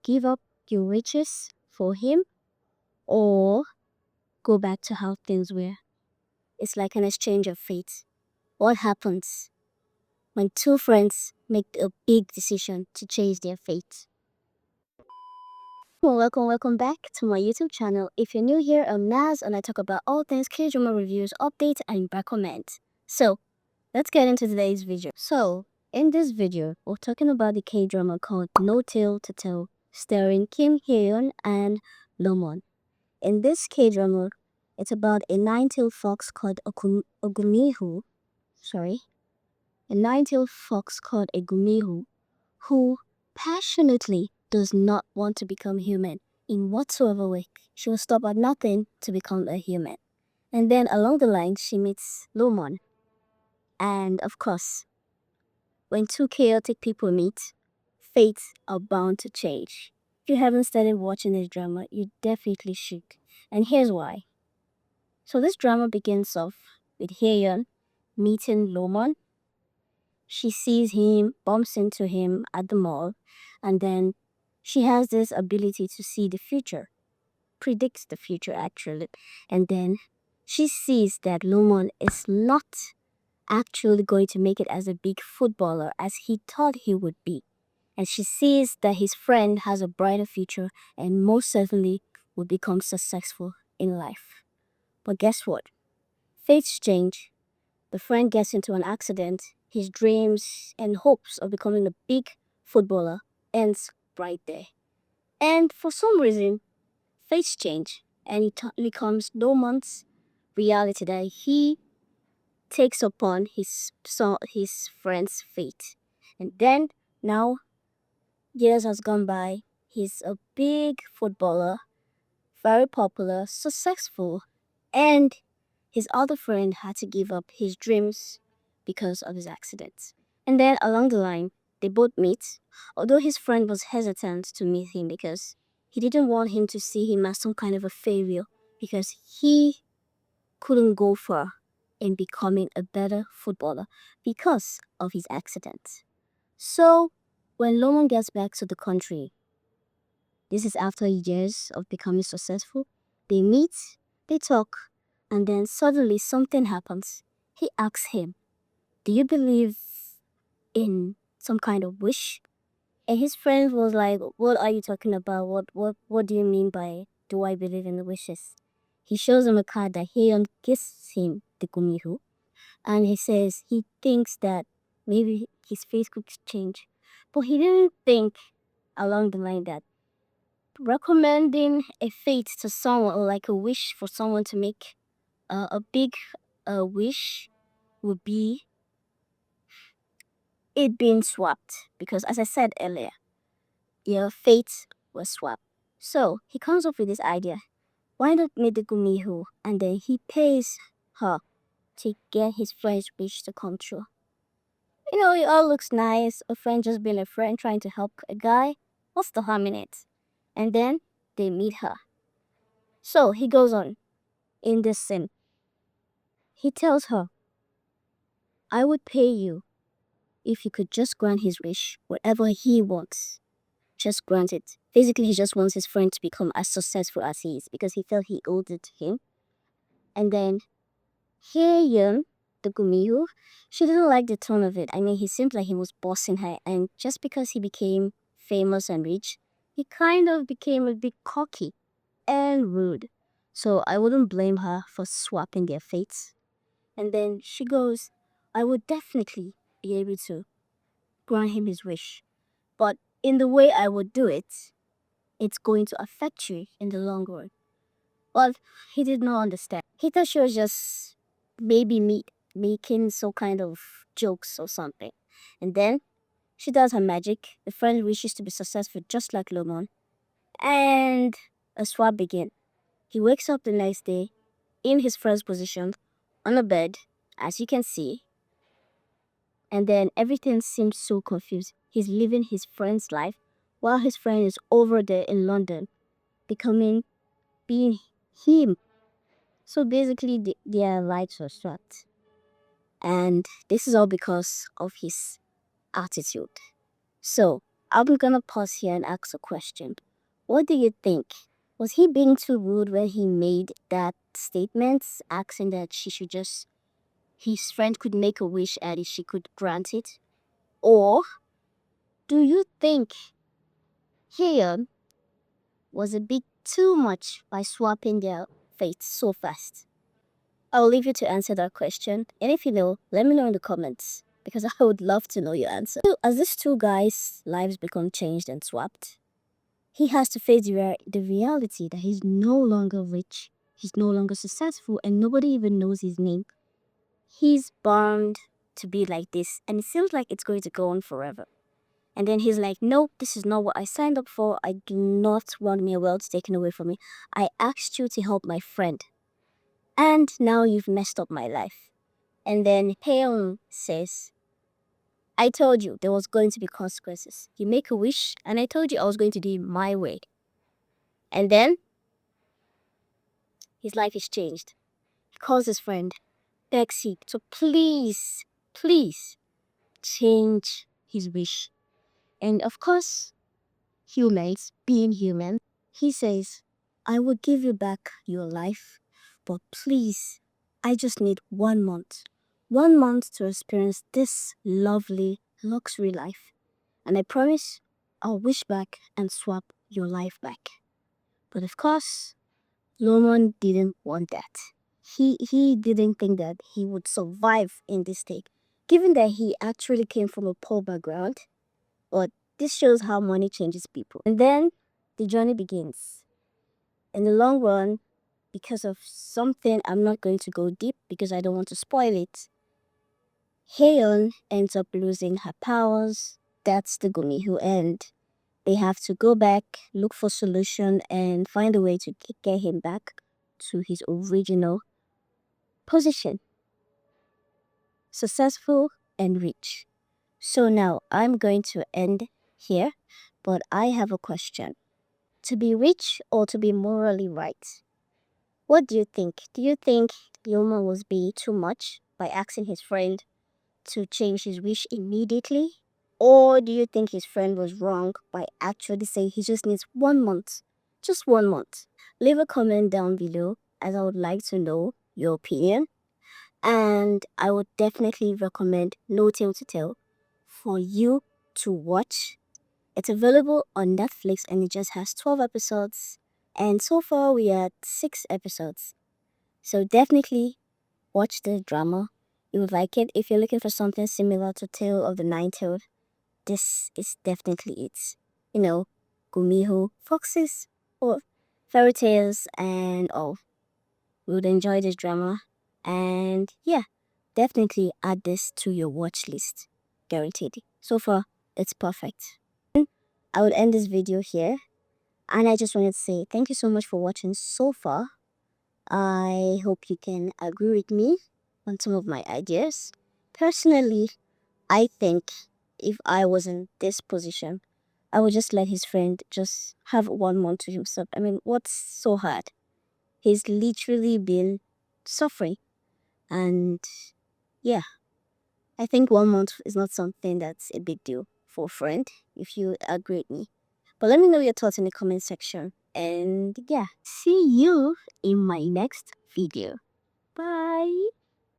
give up your riches for him or go back to how things were. It's like an exchange of fate. What happens when two friends make a big decision to change their fate? Welcome back to my YouTube channel. If you're new here, I'm Naz and I talk about all things K-drama reviews, updates, and recommends. So, let's get into today's video. So, in this video, we're talking about the K-drama called No Tale to Tell, starring Kim Hyeyoon and Lomon. In this K-drama, it's about a nine-tailed fox called Gumiho. A nine-tailed fox called a Gumiho who passionately does not want to become human in whatsoever way. She will stop at nothing to become a human. And then along the line, she meets Lomon. And of course, when two chaotic people meet, fates are bound to change. If you haven't started watching this drama, you definitely should. And here's why. So this drama begins off with Hyeyeon meeting Lomon. She sees him, bumps into him at the mall, and then she has this ability to see the future, predicts the future actually. And then she sees that Lomon is not actually going to make it as a big footballer as he thought he would be. And she sees that his friend has a brighter future and most certainly will become successful in life. But guess what? Fates change. The friend gets into an accident. His dreams and hopes of becoming a big footballer ends right there. And for some reason, fates change, and it becomes Lomon's reality that he takes upon his friend's fate. And then now years has gone by. He's a big footballer, very popular, successful, and his other friend had to give up his dreams because of his accident. And then along the line, they both meet, although his friend was hesitant to meet him because he didn't want him to see him as some kind of a failure because he couldn't go far in becoming a better footballer because of his accident. So, when Lomon gets back to the country, this is after years of becoming successful, they meet, they talk, and then suddenly something happens. He asks him, "Do you believe in some kind of wish?" And his friend was like, "What are you talking about? What do you mean by do I believe in the wishes?" He shows him a card that Hyeon gives him, the Gumiho, and he says he thinks that maybe his face could change. But he didn't think along the line that recommending a fate to someone or like a wish for someone to make a big wish would be it being swapped. Because as I said earlier, your fate was swapped. So he comes up with this idea. Why not meet the Gumiho and then he pays her to get his friend's wish to come true? You know, it all looks nice. A friend just being a friend trying to help a guy. What's the harm in it? And then they meet her. So he goes on in this scene. He tells her, "I would pay you if you could just grant his wish, whatever he wants. Just grant it." Basically, he just wants his friend to become as successful as he is because he felt he owed it to him. And then Hyeyeon, the Gumiho, she didn't like the tone of it. I mean, he seemed like he was bossing her, and just because he became famous and rich, he kind of became a bit cocky and rude. So I wouldn't blame her for swapping their fates. And then she goes, "I would definitely be able to grant him his wish. But in the way I would do it, it's going to affect you in the long run." Well, he did not understand. He thought she was just maybe making some kind of jokes or something. And then she does her magic. The friend wishes to be successful just like Lomon. And a swap begins. He wakes up the next day in his friend's position on a bed, as you can see. And then everything seems so confused. He's living his friend's life while his friend is over there in London, being him. So basically, their lives were swapped. And this is all because of his attitude. So, I'm gonna pause here and ask a question. What do you think? Was he being too rude when he made that statement, asking that she should just, his friend could make a wish and she could grant it? Or do you think Hyeyoon was a bit too much by swapping their fates so fast? I'll leave you to answer that question. And if you know, let me know in the comments because I would love to know your answer. So, as these two guys' lives become changed and swapped, he has to face the reality that he's no longer rich, he's no longer successful, and nobody even knows his name. He's bound to be like this, and it seems like it's going to go on forever. And then he's like, no, this is not what I signed up for. I do not want my wealth taken away from me. I asked you to help my friend. And now you've messed up my life. And then Hyeyoon says, I told you there was going to be consequences. You make a wish, and I told you I was going to do it my way. And then his life is changed. He calls his friend, begs him to please, please change his wish. And of course, humans, being human, he says, I will give you back your life, but please, I just need 1 month. 1 month to experience this lovely luxury life. And I promise I'll wish back and swap your life back. But of course, Lomon didn't want that. He didn't think that he would survive in this state, given that he actually came from a poor background. But this shows how money changes people. And then the journey begins. In the long run, because of something, I'm not going to go deep because I don't want to spoil it. Hyeon ends up losing her powers. That's the Gumiho end. They have to go back, look for solution, and find a way to get him back to his original position. Successful and rich. So now I'm going to end here, but I have a question. To be rich or to be morally right? What do you think? Do you think Yoma was being too much by asking his friend to change his wish immediately? Or do you think his friend was wrong by actually saying he just needs 1 month? Just 1 month. Leave a comment down below as I would like to know your opinion. And I would definitely recommend No Tale to Tell for you to watch. It's available on Netflix and it just has 12 episodes. And so far we are at 6 episodes. So definitely watch the drama. You would like it. If you're looking for something similar to Tale of the Nine-Tailed, this is definitely it. You know, Gumiho, foxes, or fairy tales and all. We would enjoy this drama. And yeah, definitely add this to your watch list. Guaranteed. So far, it's perfect. I would end this video here. And I just wanted to say thank you so much for watching so far. I hope you can agree with me on some of my ideas. Personally, I think if I was in this position, I would just let his friend just have 1 month to himself. I mean, what's so hard? He's literally been suffering. And yeah, I think 1 month is not something that's a big deal for a friend, if you agree with me. But let me know your thoughts in the comment section. And yeah, see you in my next video. Bye!